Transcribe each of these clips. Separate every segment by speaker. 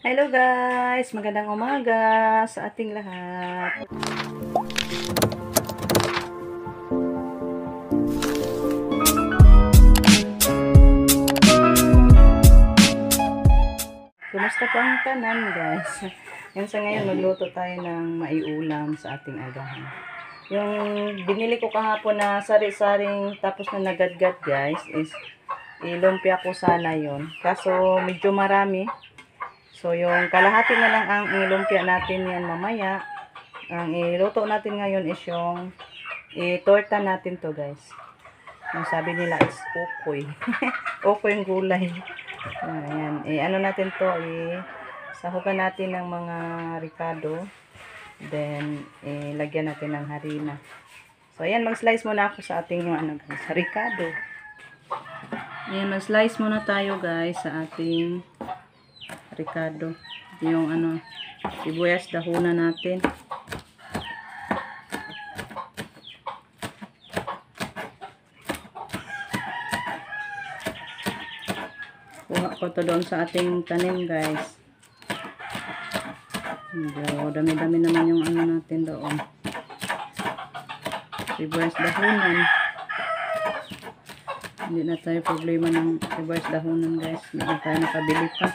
Speaker 1: Hello guys! Magandang umaga sa ating lahat. Kumusta po ang tanan guys? Yan sa ngayon magluto tayo ng maiulam sa ating agahan. Yung binili ko kahapon na sari-saring tapos na nagadgad guys is ilumpia ko sana yon. Kaso medyo marami. So, yung kalahati na lang ang ilumpia natin yan mamaya. Ang iluto natin ngayon is yung itorta natin to guys. Yung sabi nila is ukoy. Ukoy yung gulay. Ayan. Ano natin to, sahugan natin ng mga ricado. Then, lagyan natin ng harina. So, ayan, mag-slice muna ako sa ating guys, ricado. Ayan, mag-slice muna tayo guys sa ating ricado. Yung sibuyas dahunan natin. Kuha ko to doon sa ating tanim guys. Dami-dami naman yung natin doon. Sibuyas dahunan. Hindi na tayo problema ng sibuyas dahunan guys. Hindi na tayo nakabili pa.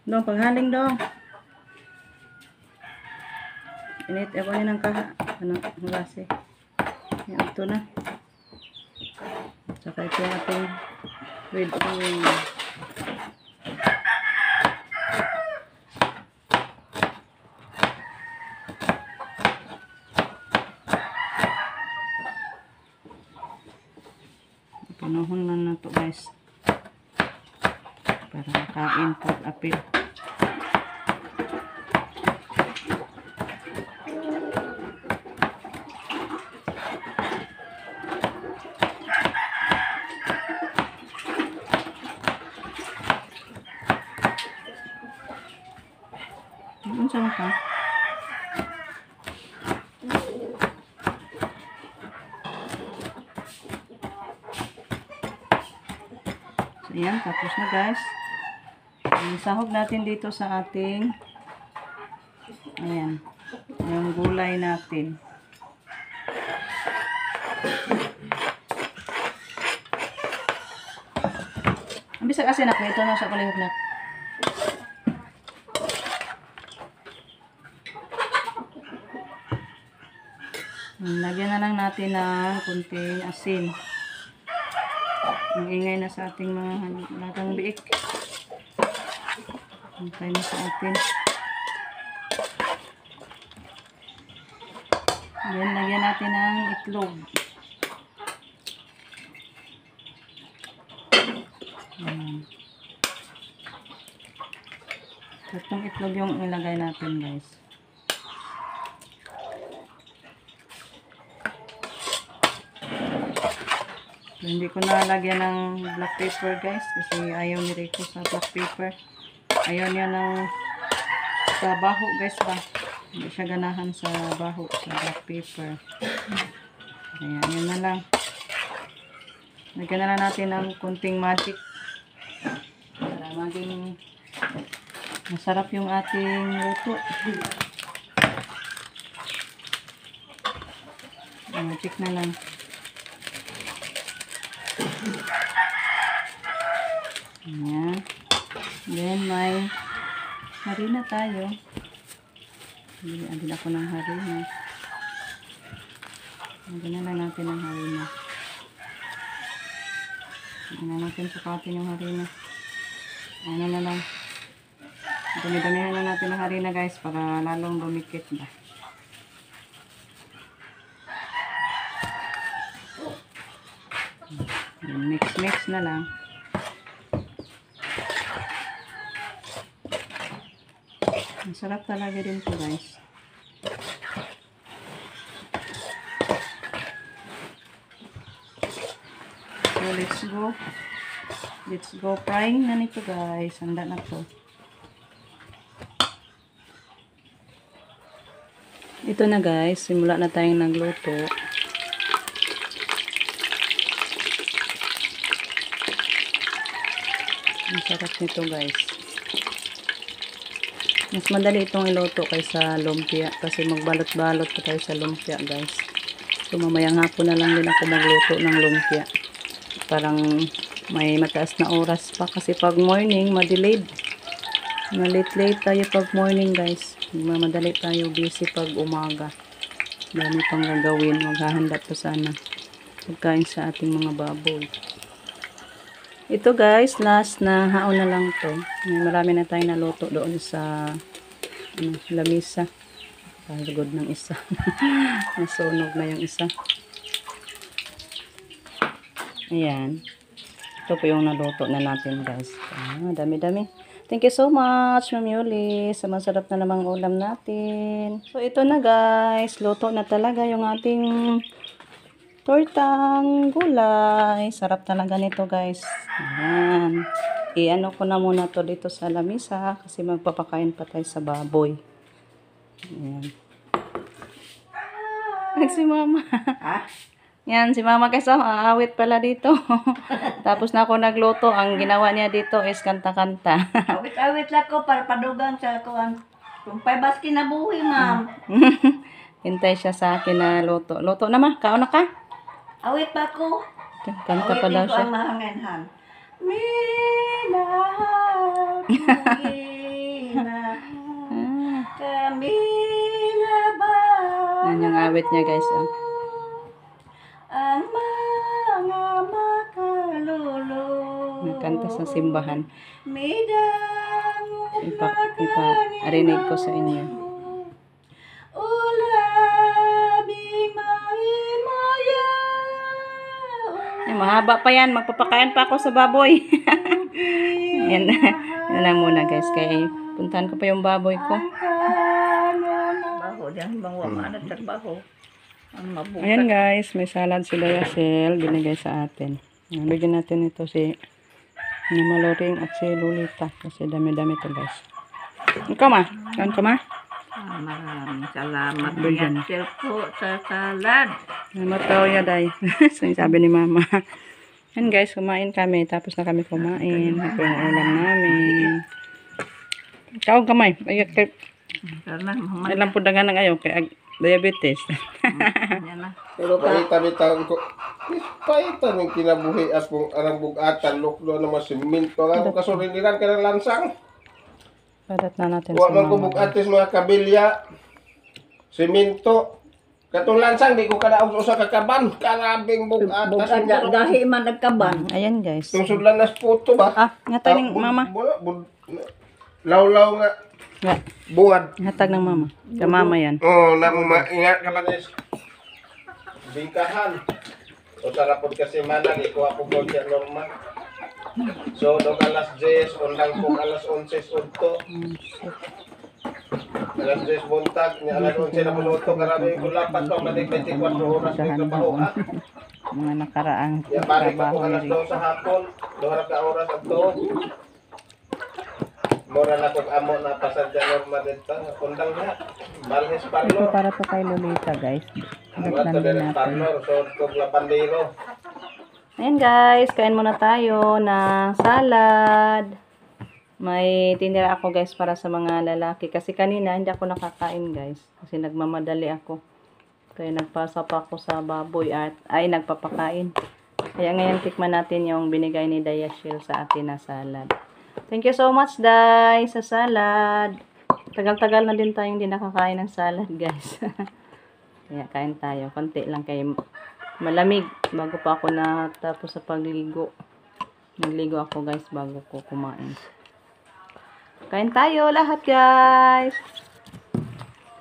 Speaker 1: Dong, paghaling dong. Init, ewan ng kaha. Hulasi. Yan, ito na. Saka ito yung ating with pinuhon lang na to guys. Para makain pag apil. Ano saan ka? So, yan. Tapos na guys. Sahog natin dito sa ating ayan. Yung gulay natin. Ang bisag asin ako. Ito na sa kulihog na. Lagyan na lang natin ng kunting asin. Ang ingay na sa ating mga lagang biik. Hintay na sa atin. Yan, lagyan natin ng itlog. Itong itlog yung ilagay natin guys. Hindi ko na lagyan ng black pepper guys kasi ayaw ni Rico sa black pepper. Ayaw niya ng sa baho guys ba. Hindi siya ganahan sa baho sa black pepper. Ayan, yun na lang. Lagyan na lang natin ng kunting magic para maging masarap yung ating luto. Magic na lang. Ayan. Then may harina tayo. Bili ako ng harina. Lagyan na natin ang harina. Lagyan na natin sukatin yung harina. Ano na lang. Dami-damihan na natin ang harina guys para lalong lumikit ba. Mix-mix na lang. Masarap talaga din po guys. So let's go frying na nito guys. Handa na to. Ito na guys, simula na tayong nagluto. Ang sarap nito guys. Mas madali itong iluto kaysa lumpia kasi magbalot-balot pa tayo sa lumpia, guys. So mamayang hapon na lang din ako magluto ng lumpia. Parang may mataas na oras pa kasi pag morning, ma-delayed. Ma-late-late tayo pag morning, guys. Mamadali tayo busy pag umaga. Dami pang gagawin. Maghahanda pa sana pagkain sa ating mga baboy. Ito, guys, last na haon na lang to. Marami na tayong naluto doon sa lamisa. Pagod ng isa. Nasunog na yung isa. Ayan. Ito po yung naluto na natin, guys. Dami-dami. Thank you so much, Ma'am Yuli, sa masarap na namang ulam natin. So, ito na, guys. Luto na talaga yung ating tortang gulay. Sarap talaga nito, guys. Ayan. I-ano ko na muna to dito sa lamisa kasi magpapakain pa tayo sa baboy. Ayan. Si Mama.
Speaker 2: Ha?
Speaker 1: Yan, si Mama kasi aawit pala dito. Tapos na ako nagluto. Ang ginawa niya dito is kanta-kanta.
Speaker 2: Awit-awit lang ko para padugang sa kuan. Kung pay kinabuhi, ma'am.
Speaker 1: Hintay siya sa akin na luto. Luto na, Ma. Kaon na ka?
Speaker 2: Awit pa ko.
Speaker 1: Kanta pa daw
Speaker 2: Awitin ko
Speaker 1: siya.
Speaker 2: ang mahanganhan. Minahal, minahal, kami laban.
Speaker 1: Yan yung awit niya, guys. Oh.
Speaker 2: Ang mga makalulu.
Speaker 1: Nagkanta sa simbahan.
Speaker 2: Midang
Speaker 1: Arinig ko sa inyo.
Speaker 2: ulabing maimaya.
Speaker 1: Ay, mahaba pa yan. Magpapakain pa ako sa baboy. Yan. Yan lang muna, guys. Kaya puntahan ko pa yung baboy ko.
Speaker 2: Baho, diyan bang wala na trabaho. Ang mabukat.
Speaker 1: Ayan, guys. May salad si Dayasel. Binigay sa atin. Bigyan natin ito si Maloring at si Lolita. Kasi dami-dami ito, guys. Ikaw, Ma. Kaon ka, Ma?
Speaker 2: Maraming salamat
Speaker 1: Bigyan.
Speaker 2: Sir po sa salad.
Speaker 1: Namataw ya, Day. So, sabi ni Mama. Yan, guys. Kumain kami. Tapos na kami kumain. Ito yung ulam namin. Kaon ka, May.
Speaker 2: Sana,
Speaker 1: Ilang po dagan ng ayaw. Kaya diabetes.
Speaker 2: yan na.
Speaker 3: Pero paita-bitaw ko. Paita ng kinabuhi at kung arang bugatan, luklo na masiminto. Ang kasuliniran ka ng lansang.
Speaker 1: Padat na natin
Speaker 3: Huwag
Speaker 1: sa
Speaker 3: man ko
Speaker 1: Mama.
Speaker 3: bugatis mga kabilya. Siminto. Katong lansang, di ko kadaog sa kakaban. Karabing bugat.
Speaker 2: Bukan dahi man nagkaban.
Speaker 1: Ayan, guys.
Speaker 3: Itong sudlan na puto ba?
Speaker 1: Ah, ngatag ng Mama.
Speaker 3: Lawlaw nga.
Speaker 1: Nga,
Speaker 3: Bungad.
Speaker 1: hatag ng Mama. Ka Mama yan.
Speaker 3: Oo, ingat ka ba guys? Bingkahan. O sarapod kasi manang, ikuha ko po siya normal. So, dog alas 10, undang po alas 11 unto. Alas 10 buntag, niya alas 11 na punuto, karami ko lapat pa, matig 24 oras may trabaho ha.
Speaker 1: Mga nakaraang
Speaker 3: Ya, balik pa
Speaker 1: trabaho
Speaker 3: po alas
Speaker 1: niya.
Speaker 3: 2 sa hapon, 2 ka oras at to. Mura na kung amo na pasadya normal dito, undang na. Balhes
Speaker 1: Ito
Speaker 3: parlor.
Speaker 1: para to kay Lolita, guys.
Speaker 3: Ano
Speaker 1: Hatag
Speaker 3: to
Speaker 1: din
Speaker 3: din
Speaker 1: natin.
Speaker 3: parlor, so kung lapandero.
Speaker 1: Ayan, guys. Kain muna tayo ng salad. May tinira ako, guys, para sa mga lalaki. Kasi kanina, hindi ako nakakain, guys. Kasi nagmamadali ako. Kaya nagpasa pa ako sa baboy at ay nagpapakain. Kaya ngayon tikman natin yung binigay ni Dayashil sa atin na salad. Thank you so much, Day, sa salad. Tagal-tagal na din tayong hindi nakakain ng salad, guys. Kaya kain tayo. Konti lang kay malamig bago pa ako natapos sa pagligo. Nagligo ako, guys, bago ko kumain. Kain tayo lahat, guys.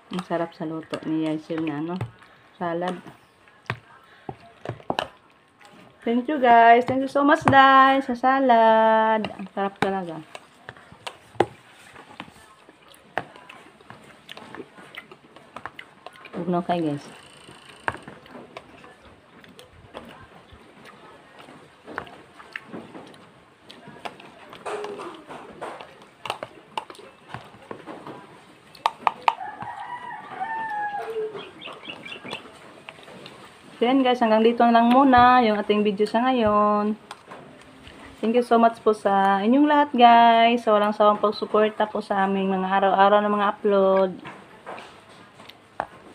Speaker 1: Ang sarap sa luto ni Yashil na salad. Thank you, guys. Thank you so much, guys, sa salad. Ang sarap talaga. Huwag na kayo, guys. So yan, guys, hanggang dito na lang muna yung ating video sa ngayon. Thank you so much po sa inyong lahat guys. Sa walang sawang pagsuporta po sa aming mga araw-araw na mga upload.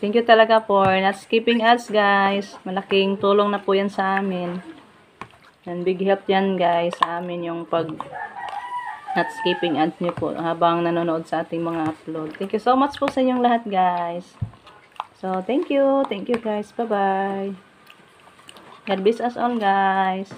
Speaker 1: Thank you talaga for not skipping ads guys. Malaking tulong na po yan sa amin. And big help yan guys sa amin yung pag not skipping ads nyo po habang nanonood sa ating mga upload. Thank you so much po sa inyong lahat guys. So thank you. Thank you guys. Bye bye. God bless us all guys.